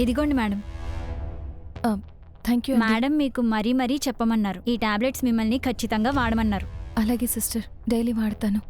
ఇదిగోండి madam. Thank you. Madam మీకు మరీ చెప్పమన్నారు. ఈ టాబ్లెట్స్ మిమ్మల్ని ఖచ్చితంగా వాడమన్నారు. అలాగే సిస్టర్, డైలీ వాడతాను.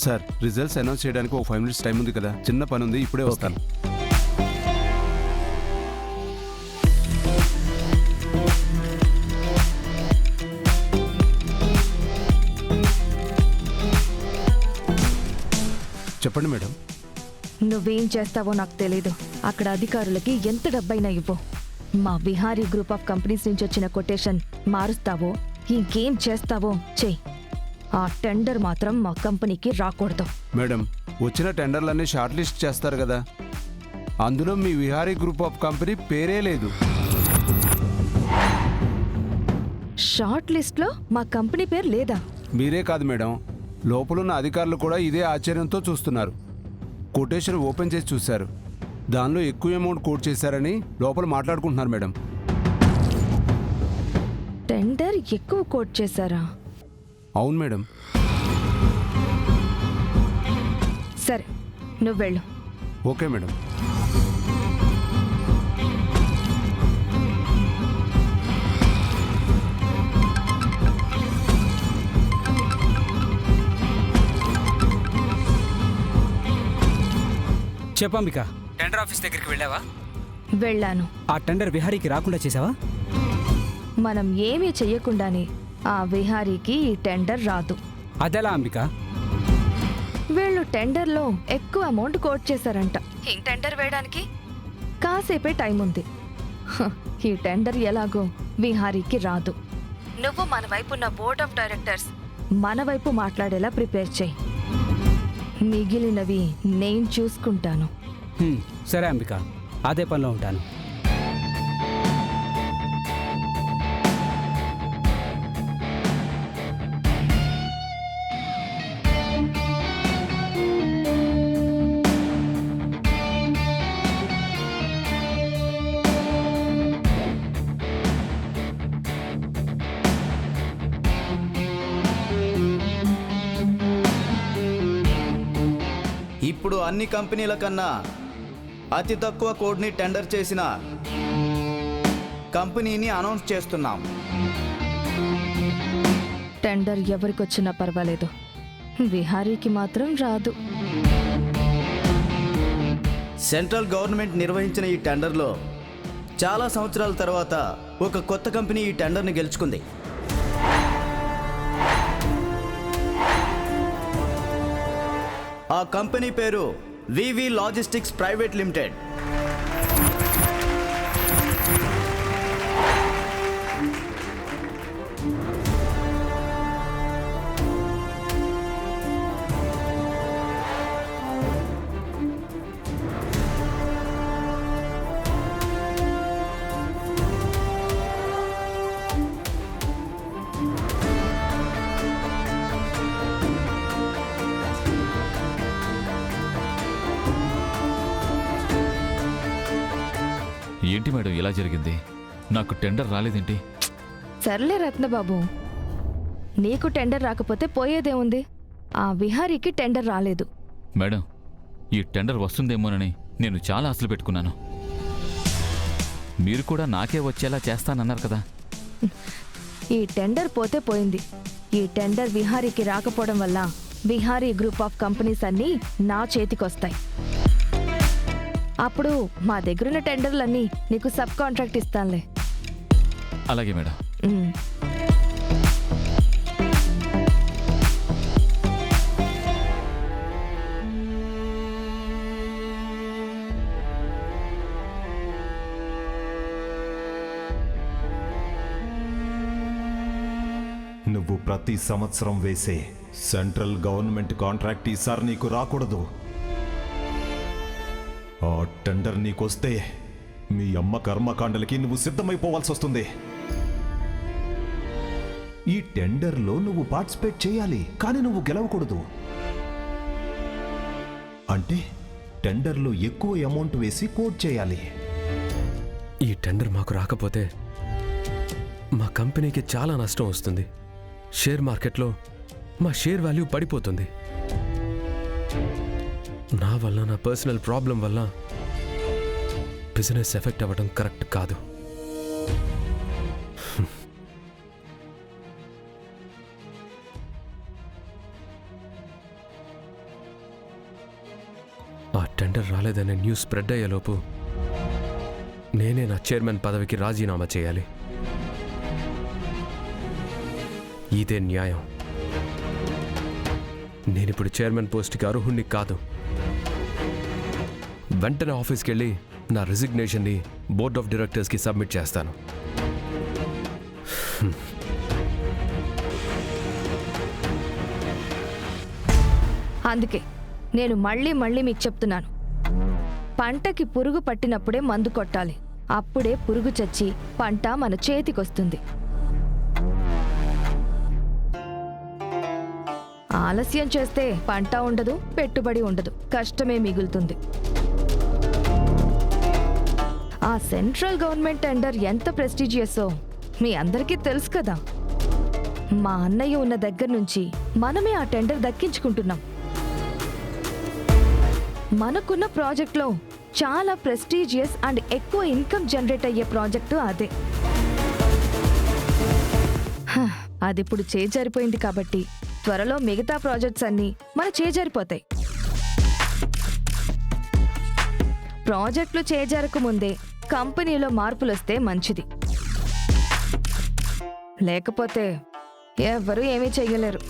సార్, రిజల్ట్స్ అనౌన్స్ చేయడానికి ఒక 5 minutes టైం ఉంది కదా, చిన్న పని ఉంది, ఇప్పుడే వస్తాను. చెప్పండి మేడం. నువ్వేం చేస్తావో నాకు తెలీదు. అక్కడ అధికారులకి ఎంత డబ్బైనా ఇవ్వు. మా విహారీ గ్రూప్ ఆఫ్ కంపెనీస్ నుంచి వచ్చిన కొటేషన్ మారుస్తావో ఇంకేం చేస్తావో చెయ్యి. ఆ టెండర్ మాత్రం మా కంపెనీకి రాకూడదు. మేడం, వచ్చిన టెండర్లన్నీ షార్ట్ లిస్ట్ చేస్తారు కదా, అందులో మీ విహారీ గ్రూప్ ఆఫ్ కంపెనీ పేరే లేదు. షార్ట్ లిస్ట్లో మా కంపెనీ పేరు లేదా? మీరే కాదు మేడం, లోపలున్న అధికారులు కూడా ఇదే ఆశ్చర్యంతో చూస్తున్నారు. కొటేషన్ ఓపెన్ చేసి చూశారు, దానిలో ఎక్కువ అమౌంట్ కోట్ చేశారని లోపల మాట్లాడుకుంటున్నారు మేడం. టెండర్ ఎక్కువ కోట్ చేశారా? అవును మేడం. సరే, నువ్వు వెళ్ళు. Okay madam. చెప్పంబిక, టెండర్ ఆఫీస్ దగ్గరికి వెళ్ళావా? వెళ్ళాను. ఆ టెండర్ విహారీకి రాకుండా చేసావా? మనం ఏమీ చెయ్యకుండానే ఆ విహారీకి ఈ టెండర్ రాదు. అదెలా అంబిక? వీళ్ళు టెండర్లో ఎక్కువ అమౌంట్ కోట్ చేశారంట. ఈ టెండర్ వేయడానికి కాసేపే టైం ఉంది. ఈ టెండర్ ఎలాగో విహారీకి రాదు. నువ్వు మన వైపు ఉన్న బోర్డ్ ఆఫ్ డైరెక్టర్స్ మన వైపు మాట్లాడేలా ప్రిపేర్ చేయి. మిగిలినవి నేను చూసుకుంటాను. సరే అంబిక, అదే పనిలో ఉంటాను. ఇప్పుడు అన్ని కంపెనీల కన్నా అతి తక్కువ కోడ్ని టెండర్ చేసిన కంపెనీని అనౌన్స్ చేస్తున్నాం. టెండర్ ఎవరికొచ్చినా పర్వాలేదు, విహారీకి మాత్రం రాదు. సెంట్రల్ గవర్నమెంట్ నిర్వహించిన ఈ టెండర్లో చాలా సంవత్సరాల తర్వాత ఒక కొత్త కంపెనీ ఈ టెండర్ని గెలుచుకుంది. ఆ కంపెనీ పేరు వివి లాజిస్టిక్స్ ప్రైవేట్ లిమిటెడ్. ఏంటి మేడం ఇలా జరిగింది? నాకు టెండర్ రాలేదేంటి? సర్లే రత్నబాబు, నీకు టెండర్ రాకపోతే పోయేదేముంది. ఆ విహారీకి టెండర్ రాలేదు. మేడం, ఈ టెండర్ వస్తుందేమోనని నేను చాలా ఆశలు పెట్టుకున్నాను. మీరు కూడా నాకే వచ్చేలా చేస్తానన్నారు కదా. ఈ టెండర్ పోతే పోయింది. ఈ టెండర్ విహారీకి రాకపోవడం వల్ల విహారీ గ్రూప్ ఆఫ్ కంపెనీస్ అన్నీ నా చేతికొస్తాయి. అప్పుడు మా దగ్గరున్న టెండర్లన్నీ నీకు సబ్ కాంట్రాక్ట్ ఇస్తానులే. అలాగే మేడం. నువ్వు ప్రతి సంవత్సరం వేసే సెంట్రల్ గవర్నమెంట్ కాంట్రాక్ట్ ఈసారి నీకు రాకూడదు. ఆ టెండర్ నీకొస్తే మీ అమ్మ కర్మకాండలకి నువ్వు సిద్ధమైపోవాల్సి వస్తుంది. ఈ టెండర్లో నువ్వు పార్టిసిపేట్ చేయాలి, కానీ నువ్వు గెలవకూడదు. అంటే టెండర్లో ఎక్కువ అమౌంట్ వేసి కోట్ చేయాలి. ఈ టెండర్ మాకు రాకపోతే మా కంపెనీకి చాలా నష్టం వస్తుంది. షేర్ మార్కెట్లో మా షేర్ వాల్యూ పడిపోతుంది. నా వల్ల, నా పర్సనల్ ప్రాబ్లం వల్ల బిజినెస్ ఎఫెక్ట్ అవ్వడం కరెక్ట్ కాదు. ఆ టెండర్ రాలేదనే న్యూస్ స్ప్రెడ్ అయ్యేలోపు నేనే నా చైర్మన్ పదవికి రాజీనామా చేయాలి. ఇదే న్యాయం. నేనిప్పుడు చైర్మన్ పోస్ట్కి అర్హుణ్ణి కాదు. వెంటనే ఆఫీస్కి వెళ్ళి నా రిజిగ్నేషన్ని బోర్డ్ ఆఫ్ డైరెక్టర్స్కి సబ్మిట్ చేస్తాను. అందుకే నేను మళ్ళీ మళ్ళీ మీకు చెప్తున్నాను, పంటకి పురుగు పట్టినప్పుడే మందు కొట్టాలి. అప్పుడే పురుగు చచ్చి పంట మన చేతికొస్తుంది. ఆలస్యం చేస్తే పంట ఉండదు, పెట్టుబడి ఉండదు, కష్టమే మిగులుతుంది. ఆ సెంట్రల్ గవర్నమెంట్ టెండర్ ఎంత ప్రెస్టీజియస్సో మీ అందరికీ తెలుసు కదా. మా అన్నయ్య ఉన్న దగ్గర నుంచి మనమే ఆ టెండర్ దక్కించుకుంటున్నాం. మనకున్న ప్రాజెక్ట్లో చాలా ప్రెస్టీజియస్ అండ్ ఎక్కువ ఇన్కమ్ జనరేట్ అయ్యే ప్రాజెక్టు అదే. అది ఇప్పుడు చేజారిపోయింది కాబట్టి త్వరలో మిగతా ప్రాజెక్ట్స్ అన్నీ మన చేజారిపోతాయి. ప్రాజెక్టులు చేజారక ముందే కంపెనీలో మార్పులు వస్తే మంచిది. లేకపోతే ఎవ్వరూ ఏమీ చెయ్యలేరు.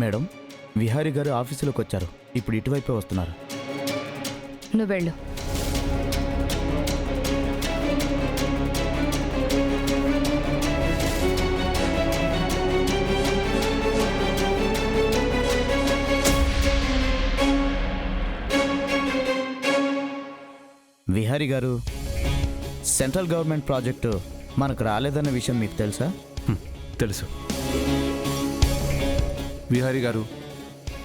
మేడం, విహారీ గారు ఆఫీసులోకి వచ్చారు. ఇప్పుడు ఇటువైపే వస్తున్నారు. నువ్వు వెళ్ళు. విహారీ గారు, సెంట్రల్ గవర్నమెంట్ ప్రాజెక్టు మనకు రాలేదన్న విషయం మీకు తెలుసా? తెలుసు. విహారీ గారు,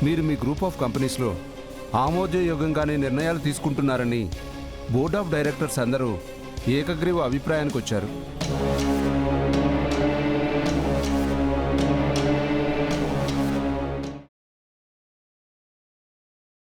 మీరు మీ గ్రూప్ ఆఫ్ కంపెనీస్లో ఆమోదయోగంగానే నిర్ణయాలు తీసుకుంటున్నారని బోర్డ్ ఆఫ్ డైరెక్టర్స్ అందరూ ఏకగ్రీవ అభిప్రాయానికి వచ్చారు.